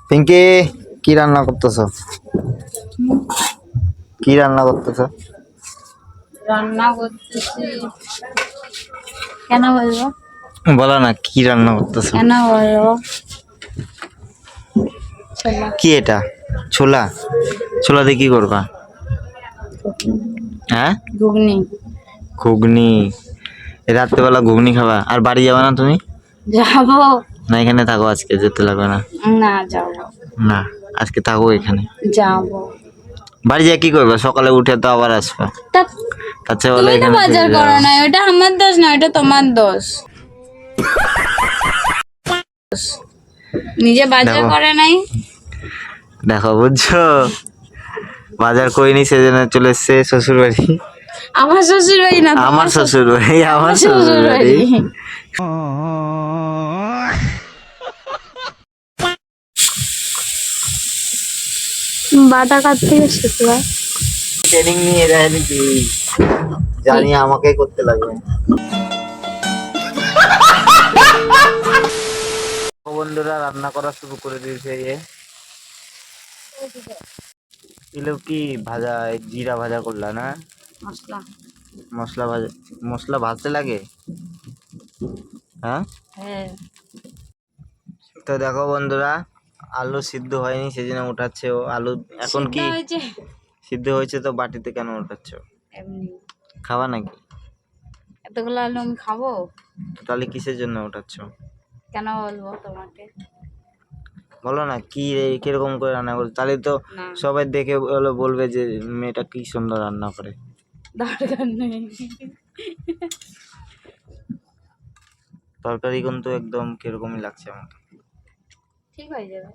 পিঙ্কি কি রান্না করতেছো? কি রান্না করতেছো? রান্না করতেছি। কেন বলবো? বলো না কি রান্না করতেছো? কেন বলবো? ছোলা। কি এটা? ছোলা? ছোলা দিয়ে কি করবা? হ্যাঁ, ঘুগনি। ঘুগনি। রাত্রেবেলা ঘুগনি খাবা? আর বাড়ি যাবে না তুমি? যাবো না এখানে থাকো, আজকে যেতে লাগবে না। না, যাবো। না আজকে থাকো এখানে। যাবো। বাড়ি যা কি করবে? সকালে উঠে তো আবার আসবে। তা তার চেয়ে বলে তুমি তো এখানে বাজার থেকে করো যাও। না, ওটা আমার দোষ না, ওটা তোমার দোষ। নিজে বাজার দেখো করে নাই। দেখো বুঝছো, বাজার করিনি সেজন্য চলে এসছে শ্বশুর বাড়ি। আমার শ্বশুর বাড়ি না, আমার তোমার শ্বশুর বাড়ি, আমার আমার শ্বশুর শ্বশুর বাড়ি। বাড়ি। বাটা কাটতে শিখলা? ট্রেনিং নিয়ে যায় নাকি? জানি আমাকে করতে লাগবে। বন্ধুরা রান্না করা শুরু করে দিয়েছে। এগুলো কি ভাজা? জিরা ভাজা করলা না? মশলা। মশলা ভাজা? মশলা ভাজতে লাগে? হ্যাঁ। হ্যাঁ। তো দেখো বন্ধুরা, আলু সিদ্ধ হয়নি সেজন্য উঠাচ্ছে ও আলু। এখন সিদ্ধ কি হয়েছে সিদ্ধ হয়েছে তো বাটিতে কেন উঠাচ্ছ? এমনি। খাওয়া নাকি? এতগুলো আলু আমি খাবো? তো তাহলে কিসের জন্য উঠাচ্ছ? কেন বলবো তোমাকে? বলো না কি কিরকম করে রান্না করছো, তাহলে তো না, সবাই দেখে বলবে যে মেয়েটা কি সুন্দর রান্না করে। দরকার নেই। তরকারি কিন্তু একদম কিরকমই লাগছে আমার। ঠিক হয়ে যাবে।